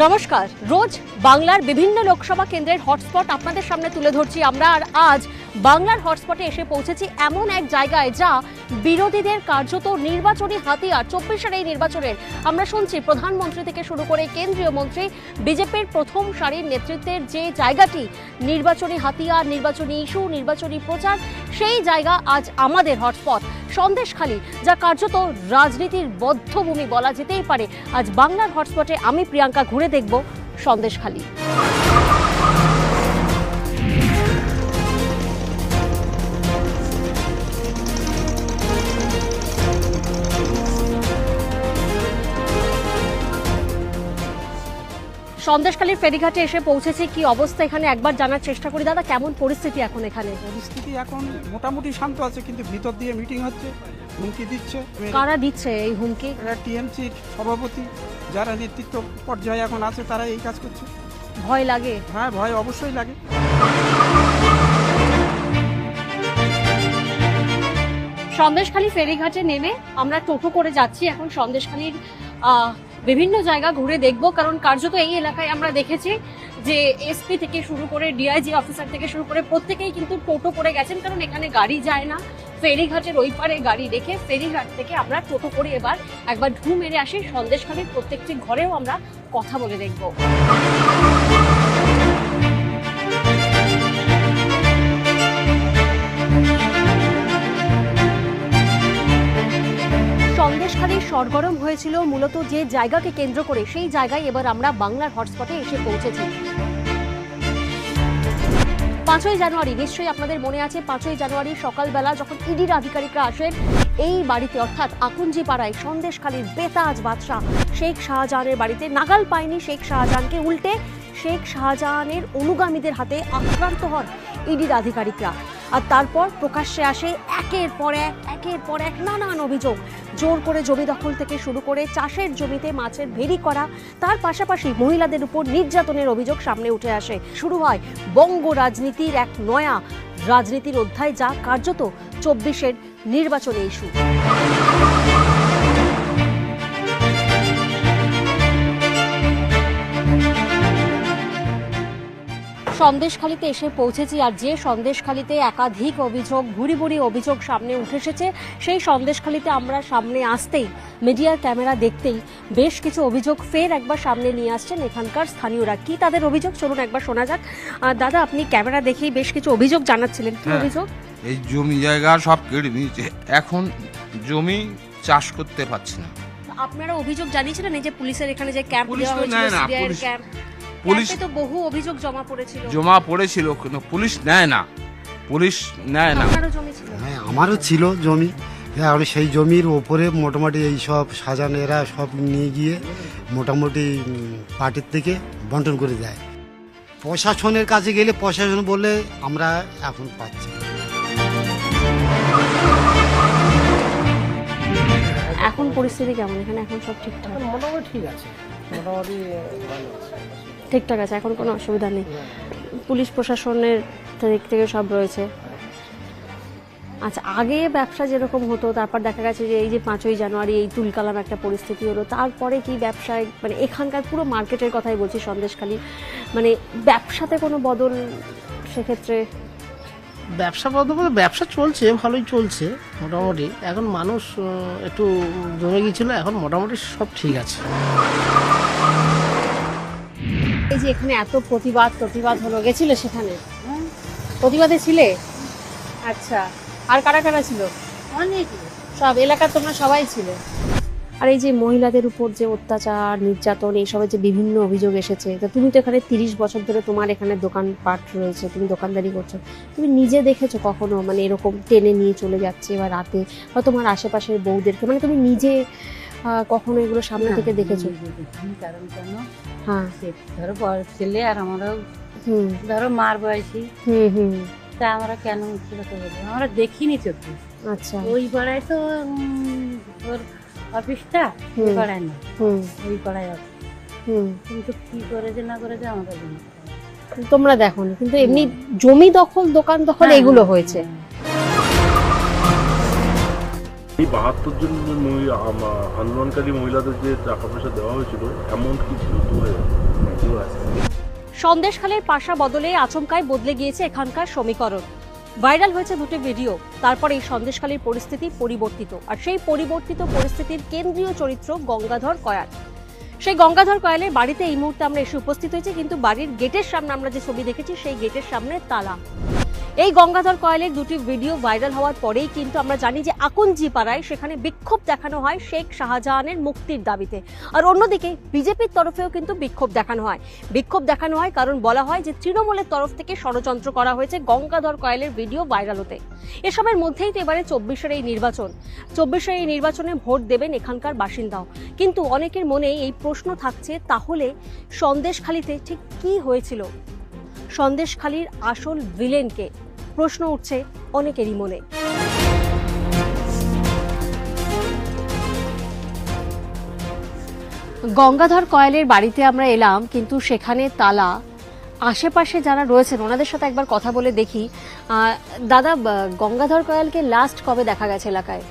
নমস্কার। রোজ বাংলার বিভিন্ন লোকসভা কেন্দ্রের হটস্পট আপনাদের সামনে তুলে ধরছি আমরা। আর আজ বাংলার হটস্পটে এসে পৌঁছেছি এমন এক জায়গায় যা বিরোধীদের কার্যত নির্বাচনী হাতিয়ার। 24-এর এই নির্বাচনের আমরা শুনছি প্রধানমন্ত্রী থেকে শুরু করে কেন্দ্রীয় মন্ত্রী, বিজেপির প্রথম সারির নেতৃত্বের যে জায়গাটি নির্বাচনী হাতিয়ার, নির্বাচনী ইস্যু, নির্বাচনী প্রচার, সেই জায়গা আজ আমাদের হটস্পট সন্দেশখালী, যা কার্যত রাজনীতির বদ্ধভূমি বলা যেতেই পারে। আজ বাংলার হটস্পটে আমি প্রিয়াঙ্কা ঘুরে দেখব সন্দেশখালী। সন্দেশখালীর ফেরিঘাটে এসে পৌঁছেছি। কি অবস্থা এখানে একবার জানার চেষ্টা করি। দাদা, কেমন পরিস্থিতি এখন এখানে? পরিস্থিতি এখন মোটামুটি শান্ত আছে, কিন্তু ভিতর দিয়ে মিটিং হচ্ছে, হুমকি দিচ্ছে। কারা দিচ্ছে এই হুমকি? টিএমসি সভাপতি যারা নেতৃত্ব পর্যায়ে এখন আছে তারা এই কাজ করছে। ভয় লাগে? হ্যাঁ, ভয় অবশ্যই লাগে। সন্দেশখালী ফেরিঘাটে নেমে আমরা টোটো করে যাচ্ছি এখন সন্দেশখালীর বিভিন্ন জায়গা ঘুরে দেখব, কারণ কার্যত এই এলাকায় আমরা দেখেছি যে এসপি থেকে শুরু করে ডিআইজি অফিসার থেকে শুরু করে প্রত্যেকেই কিন্তু টোটো করে গেছেন, কারণ এখানে গাড়ি যায় না। ফেরিঘাটের ওই পারে গাড়ি রেখে ফেরিঘাট থেকে আমরা টোটো করে এবার একবার ঢু মেরে আসি সন্দেশখালীর প্রত্যেকটি ঘরেও আমরা কথা বলে দেখব। সন্দেশখালী সরগরম হয়েছিল মূলত যে জায়গাকে কেন্দ্র করে, সেই জায়গায় এবার আমরা বাংলার হটস্পটে এসে পৌঁছেছি। 5ই জানুয়ারি নিশ্চয়ই আপনাদের মনে আছে, 5ই জানুয়ারি সকালবেলা যখন ইডির আধিকারিকরা আসেন এই বাড়িতে, অর্থাৎ আকুঞ্জি পাড়ায় সন্দেশখালীর বেতাজ বাদশাহ শেখ শাহজাহানের বাড়িতে, নাগাল পায়নি শেখ শাহজাহানকে, উল্টে শেখ শাহজাহানের অনুগামীদের হাতে আক্রান্ত হন ইডির আধিকারিকরা। আর তারপর প্রকাশ্যে আসে একের পর এক নানান অভিযোগ। জোর করে জমি দখল থেকে শুরু করে চাষের জমিতে মাছের ভেড়ি করা, তার পাশাপাশি মহিলাদের উপর নির্যাতনের অভিযোগ সামনে উঠে আসে। শুরু হয় বঙ্গ রাজনীতির এক নয়া রাজনীতির অধ্যায়, যা কার্যত 24-এর নির্বাচনী ইস্যু। সন্দেশখালীতে এসে পৌঁছেছি, আর যে সন্দেশখালীতে একাধিক অভিযোগ, ভুরি ভুরি অভিযোগ সামনে উঠে এসেছে, সেই সন্দেশখালীতে আমরা সামনে আসতেই, মিডিয়ার ক্যামেরা দেখতেই বেশ কিছু অভিযোগ ফের একবার সামনে নিয়ে আসছেন এখানকার স্থানীয়রা। কি তাদের অভিযোগ চলুন একবার শোনা যাক। দাদা, আপনি ক্যামেরা দেখেই বেশ কিছু অভিযোগ জানাচ্ছিলেন, কি অভিযোগ? এই জমি জায়গা সব কেড়ে নিয়েছে, এখন জমি চাষ করতে পারছে না। আপনারা অভিযোগ জানিয়েছিলেন এই যে পুলিশের এখানে যে ক্যাম্প দেওয়া হয়েছিল, সিবিআইয়ের ক্যাম্প, পুলিশ তো বহু অভিযোগ জমা পড়েছিল কিন্তু পুলিশ নেয় না। হ্যাঁ, আমারও ছিল জমি। এখন সেই জমির ওপরে মোটামুটি এই সব সাজানো এরা সব নিয়ে গিয়ে মোটামুটি পার্টির থেকে বন্টন করে দেয়। প্রশাসনের কাছে গেলে প্রশাসন বলে আমরা এখন পাচ্ছি। এখন পরিস্থিতি কেমন এখানে? এখন সব ঠিকঠাক? মোটামুটি ঠিক আছে, মোটামুটি ঠিকঠাক আছে, এখন কোনো অসুবিধা নেই। পুলিশ প্রশাসনের দিক থেকে সব রয়েছে। আচ্ছা, আগে ব্যবসা যেরকম হতো, তারপর দেখা গেছে যে এই যে 5ই জানুয়ারি এই তুলকালাম একটা পরিস্থিতি হলো, তারপরে কি ব্যবসায়, মানে এখানকার পুরো মার্কেটের কথাই বলছি সন্দেশখালী, মানে ব্যবসাতে কোনো বদল সেক্ষেত্রে? ব্যবসা বলতে ব্যবসা চলছে, ভালোই চলছে মোটামুটি। এখন মানুষ একটু জমে গিয়েছিল, এখন মোটামুটি সব ঠিক আছে। এই যে এখানে এত প্রতিবাদ হলো, গেছিলে সেখানে? প্রতিবাদে ছিলে? আচ্ছা, আর কারা কারা ছিল? অনেক, সব এলাকার তোমরা সবাই ছিলে। আর এই যে মহিলাদের উপর যে অত্যাচার, নির্যাতন, এইসবের যে বিভিন্ন অভিযোগ এসেছে, তো তুমি তো এখানে 30 বছর ধরে তোমার এখানে দোকানপাট রয়েছে, তুমি দোকানদারি করছো, তুমি নিজে দেখেছো কখনো মানে এরকম টেনে নিয়ে চলে যাচ্ছে বা রাতে, বা তোমার আশেপাশের বউদেরকে, মানে তুমি নিজে কখনো এগুলো সামনে থেকে দেখেছো? কারণ কেন, হ্যাঁ, ধরো বড় ছেলে আর আমরাও ধরো মার বয়সী, তা আমরা কেন আমরা দেখিনি চোখে। আচ্ছা, ওই পাড়ায় তো ওর অফিসটা, পাড়ায় না, ওই পাড়ায় আছে, কিন্তু কি করেছে না করেছে আমাদের তোমরা দেখোনি, কিন্তু এমনি জমি দখল, দোকান দখল এগুলো হয়েছে। এই 72 জন আন্দোলনকারী মহিলাদের যে টাকা পয়সা দেওয়া হয়েছিল, অ্যামাউন্ট কি ছিল? 2000। শুরু আছে। সন্দেশখালীর পাশা বদলে আচমকায় বদলে গিয়েছে এখানকার সমীকরণ। ভাইরাল হয়েছে দুটি ভিডিও, তারপরে এই সন্দেশখালীর পরিস্থিতি পরিবর্তিত, আর সেই পরিবর্তিত পরিস্থিতির কেন্দ্রীয় চরিত্র গঙ্গাধর কয়াল। সেই গঙ্গাধর কয়ালের বাড়িতে এই মুহূর্তে আমরা এসে উপস্থিত হয়েছি, কিন্তু বাড়ির গেটের সামনে আমরা যে ছবি দেখেছি সেই গেটের সামনে তালা। এই গঙ্গাধর কয়ালের দুটি ভিডিও ভাইরাল হওয়ার পরেই কিন্তু আমরা জানি যে আকনজি পাড়ায় সেখানে বিক্ষোভ দেখানো হয় শেখ শাহজাহানের মুক্তির দাবিতে, আর অন্যদিকে বিজেপির তরফেও কিন্তু বিক্ষোভ দেখানো হয়। বিক্ষোভ দেখানো হয় কারণ বলা হয় যে তৃণমূলের তরফ থেকে ষড়যন্ত্র করা হয়েছে গঙ্গাধর কয়ালের ভিডিও ভাইরাল হতে। এসবের মধ্যেই তো এবারে 24-এর এই নির্বাচন, 24-এর এই নির্বাচনে ভোট দেবেন এখানকার বাসিন্দাও। কিন্তু অনেকের মনে এই প্রশ্ন থাকছে, তাহলে সন্দেশখালীতে ঠিক কি হয়েছিল? সন্দেশখালীর আসল ভিলেনকে? প্রশ্ন উঠছে অনেকেরই মনে। গঙ্গাধর কয়ালের বাড়িতে আমরা এলাম, কিন্তু সেখানে তালা। আশেপাশে যারা রয়েছেন ওনাদের সাথে একবার কথা বলে দেখি। দাদা, গঙ্গাধর কয়ালকে লাস্ট কবে দেখা গেছে এলাকায়?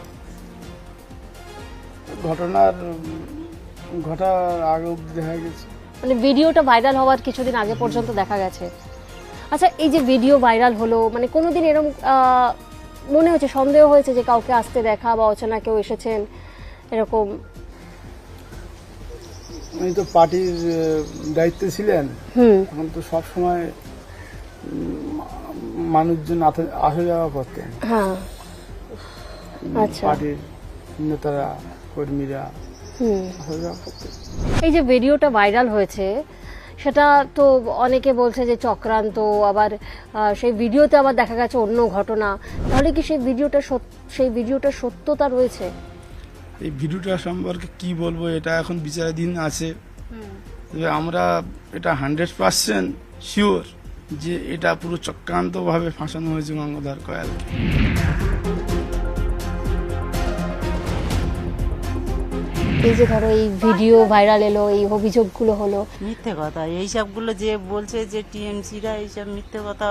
ঘটার আগে অবধি দেখা গেছে, মানে ভিডিওটা ভাইরাল হওয়ার কিছুদিন আগে পর্যন্ত দেখা গেছে। আচ্ছা, এই যে ভিডিও ভাইরাল হলো, মানে কোনোদিন এরকম মনে হচ্ছে, সন্দেহ হয়েছে যে কাউকে আসতে দেখা বা অচেনা কেউ এসেছেন এরকম? উনি তো পার্টির দায়িত্বে ছিলেন, এখন তো সব সময় মানুষজন আসা যাওয়া করতেন। হ্যাঁ, আচ্ছা। পার্টির নেতারা, কর্মীরা আসা যাওয়া করতেন। এই যে ভিডিওটা ভাইরাল হয়েছে, সেটা তো অনেকে বলছে যে চক্রান্ত, আবার সেই ভিডিওতে আবার দেখা গেছে অন্য ঘটনা। তাহলে কি সেই ভিডিওটা সত্যতা রয়েছে? এই ভিডিওটা সম্পর্কে কি বলবো, এটা এখন বিচারাধীন আছে। তবে আমরা এটা 100% শিওর যে এটা পুরো চক্রান্তভাবে ফাঁসানো হয়েছে গঙ্গাধর কয়ালকে। এই যে ধরো এই ভিডিও ভাইরাল এলো, এই অভিযোগগুলো হলো, মিথ্যে কথা এইসবগুলো যে বলছে যে টিএমসিরা এইসব মিথ্যে কথা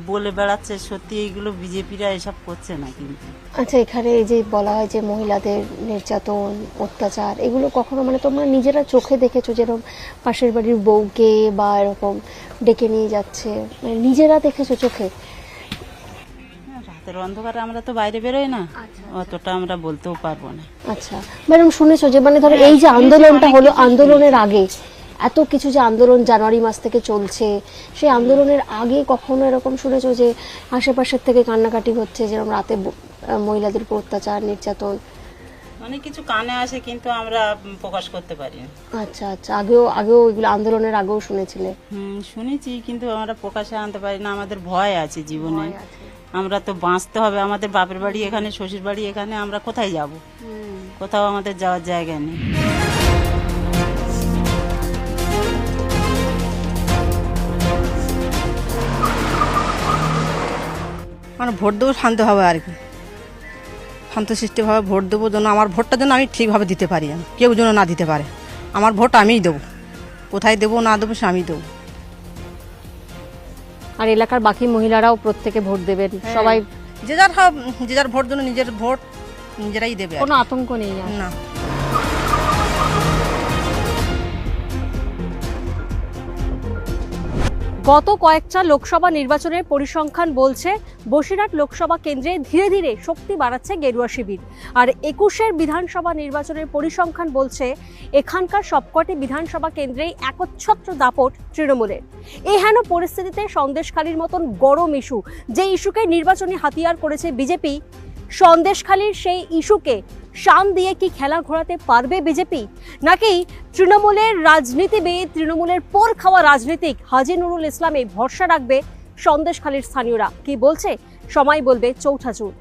বলে বেড়াচ্ছে, সত্যি এইগুলো বিজেপিরা এসব করছে না কিন্তু। আচ্ছা, এখানে এই যে বলা হয় যে মহিলাদের নির্যাতন, অত্যাচার, এগুলো কখনো মানে তোমরা নিজেরা চোখে দেখেছো? যেরকম পাশের বাড়ির বউকে বা এরকম ডেকে নিয়ে যাচ্ছে, মানে নিজেরা দেখেছো চোখে? রাতের অন্ধকারে আমরা তো বাইরে বেরোই না, অতটা আমরা বলতেও পারবো না। আচ্ছা ম্যাডাম, শুনেছো যে মানে ধরো এই যে আন্দোলনটা হলো, আন্দোলনের আগে এত কিছু যে আন্দোলন জানুয়ারি মাস থেকে চলছে, সেই আন্দোলনের আগে কখনো এরকম শুনেছো যে আশেপাশের থেকে কান্নাকাটি হচ্ছে, যেরকম রাতে মহিলাদের উপর অত্যাচার, নির্যাতন? অনেক কিছু কানে আসে কিন্তু আমরা প্রকাশ করতে পারি না। আচ্ছা আচ্ছা, আগেও এগুলো আন্দোলনের আগেও শুনেছিলে? শুনেছি, কিন্তু আমরা প্রকাশে আনতে পারি না, আমাদের ভয় আছে জীবনে। আমরা তো বাঁচতে হবে, আমাদের বাপের বাড়ি এখানে, শ্বশুর বাড়ি এখানে, আমরা কোথায় যাব? কোথাও আমাদের যাওয়ার জায়গা নেই। মানে ভোট দেবো শান্তভাবে, আর কি শান্তশিষ্টভাবে ভোট দেবো, যেন আমার ভোটটা যেন আমি ঠিকভাবে দিতে পারি, কেউ যেন না দিতে পারে। আমার ভোট আমিই দেবো, কোথায় দেবো না দেবো সে আমি দেবো। আর এলাকার বাকি মহিলারাও প্রত্যেকে ভোট দেবেন, সবাই যে যার ভোট জন্য নিজের ভোট নিজেরাই দেবে, কোনো আতঙ্ক নেই না। গত কয়েকটা লোকসভা নির্বাচনের পরিসংখ্যান বলছে বসিরহাট লোকসভা কেন্দ্রে ধীরে ধীরে শক্তি বাড়াচ্ছে গেরুয়া শিবির, আর 21-এর বিধানসভা নির্বাচনের পরিসংখ্যান বলছে এখানকার সবকটি বিধানসভা কেন্দ্রেই একচ্ছত্র দাপট তৃণমূলের। এই হেন পরিস্থিতিতে সন্দেশখালীর মতন গরম ইস্যু, যে ইস্যুকে নির্বাচনী হাতিয়ার করেছে বিজেপি, সন্দেশখালীর সেই ইস্যুকে শান দিয়ে কি খেলা ঘোরাতে পারবে বিজেপি? নাকি তৃণমূলের রাজনীতিবিদ, তৃণমূলের পোর খাওয়া রাজনীতিক হাজী নুরুল ইসলামে ভরসা রাখবে সন্দেশখালীর স্থানীয়রা? কি বলছে সময় বলবে। 4 জুন।